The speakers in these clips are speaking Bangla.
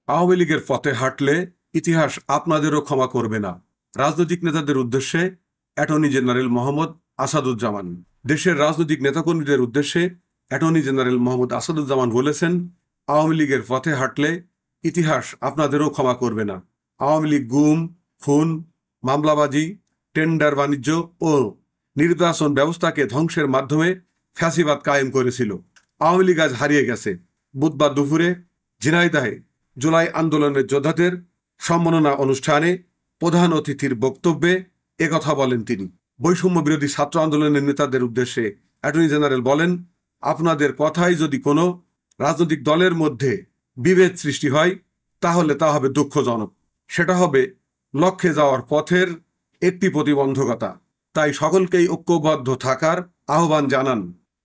আওয়ামী লীগের পথে হাঁটলে ইতিহাস আপনাদেরও ক্ষমা করবে না। রাজনৈতিক নেতাদের উদ্দেশ্যে অ্যাটর্নি জেনারেল মোহাম্মদ আসাদুজ্জামান। দেশের রাজনৈতিক নেতাকর্মীদের উদ্দেশ্যে অ্যাটর্নি জেনারেল মোহাম্মদ আসাদুজ্জামান বলেছেন, আওয়ামী লীগের পথে হাঁটলে ইতিহাস আপনাদেরও ক্ষমা করবে না। আওয়ামী লীগ গুম, খুন, মামলাবাজি, টেন্ডার বাণিজ্য ও নির্বাচন ব্যবস্থাকে ধ্বংসের মাধ্যমে ফ্যাসিবাদ কায়েম করেছিল। আওয়ামী লীগ আজ হারিয়ে গেছে। বুধবার দুপুরে ঝিনাইদহে জুলাই আন্দোলনের যোদ্ধাদের সম্মাননা অনুষ্ঠানে প্রধান অতিথির বক্তব্যে একথা বলেন তিনি। বৈষম্য বিরোধী ছাত্র আন্দোলনের নেতাদের উদ্দেশ্যে অ্যাটর্নি জেনারেল বলেন, আপনাদের কথায় যদি কোনো রাজনৈতিক দলের মধ্যে বিভেদ সৃষ্টি হয় তাহলে তা হবে দুঃখজনক। সেটা হবে লক্ষ্যে যাওয়ার পথের একটি প্রতিবন্ধকতা। তাই সকলকেই ঐক্যবদ্ধ থাকার আহ্বান জানান।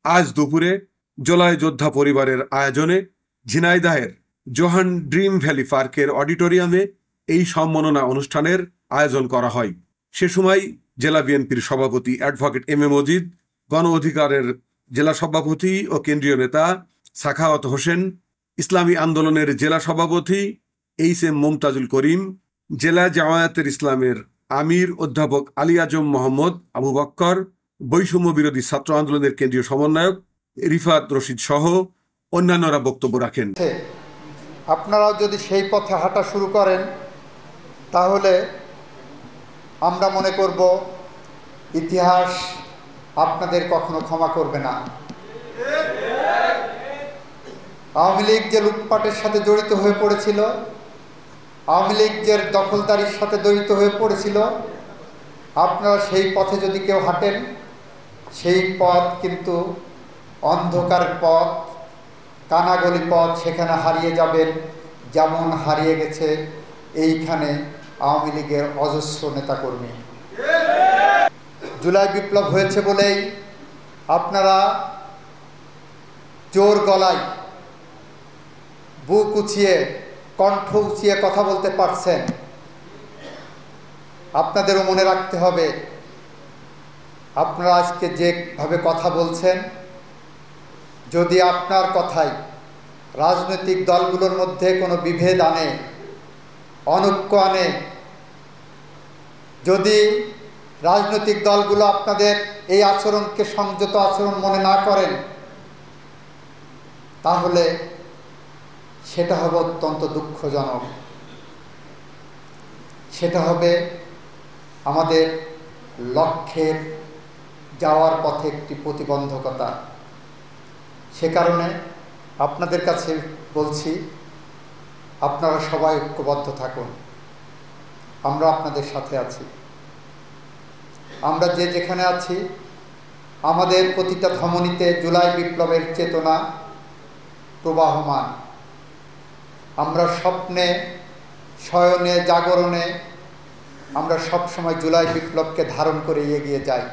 আজ দুপুরে জুলাই যোদ্ধা পরিবারের আয়োজনে ঝিনাইদহের জোহান ড্রিম ভ্যালি পার্কের অডিটোরিয়ামে এই সম্মাননা অনুষ্ঠানের আয়োজন করা হয়। সে সময় জেলা বিএনপির সভাপতি অ্যাডভোকেট এম এ মজিদ, গণ অধিকারের জেলা সভাপতি ও কেন্দ্রীয় নেতা সাখাওয়াত হোসেন, ইসলামী আন্দোলনের জেলা সভাপতি এইচ এম মুমতাজুল করিম, জেলা জামায়াতের ইসলামের আমির অধ্যাপক আলী আজম মোহাম্মদ আবু বক্কর, বৈষম্য বিরোধী ছাত্র আন্দোলনের কেন্দ্রীয় সমন্বয়ক রিফাত রশিদ সহ অন্যান্যরা বক্তব্য রাখেন। আপনারাও যদি সেই পথে হাঁটা শুরু করেন তাহলে আমরা মনে করব ইতিহাস আপনাদের কখনো ক্ষমা করবে না। আওয়ামী লীগ যে লুটপাটের সাথে জড়িত হয়ে পড়েছিল, আওয়ামী লীগ যে দখলদারির সাথে জড়িত হয়ে পড়েছিল, আপনারা সেই পথে যদি কেউ হাঁটেন, সেই পথ কিন্তু অন্ধকার পথ, কানাগলি পথ, সেখানে হারিয়ে যাবেন, যেমন হারিয়ে গেছে এইখানে আওয়ামী লীগের অজস্র নেতাকর্মী। জুলাই বিপ্লব হয়েছে বলেই আপনারা জোর গলায়, বুক উঁচিয়ে, কণ্ঠ উঁচিয়ে কথা বলতে পারছেন। আপনাদেরও মনে রাখতে হবে, আপনারা আজকে যেভাবে কথা বলছেন, যদি আপনার কথাই রাজনৈতিক দলগুলোর মধ্যে কোনো বিভেদ আনে, অনৈক্য আনে, যদি রাজনৈতিক দলগুলো আপনাদের এই আচরণকে সংযত আচরণ মনে না করেন, তাহলে সেটা হবে অত্যন্ত দুঃখজনক। সেটা হবে আমাদের লক্ষ্যের যাওয়ার পথে একটি প্রতিবন্ধকতা। সে কারণে আপনাদের কাছে বলছি, আপনারা সবাই ঐক্যবদ্ধ থাকুন। আমরা আপনাদের সাথে আছি। আমরা যে যেখানে আছি, আমাদের প্রতিটা ধমনীতে জুলাই বিপ্লবের চেতনা প্রবাহমান। আমরা স্বপ্নে, শয়নে, জাগরণে আমরা সবসময় জুলাই বিপ্লবকে ধারণ করে এগিয়ে যাই।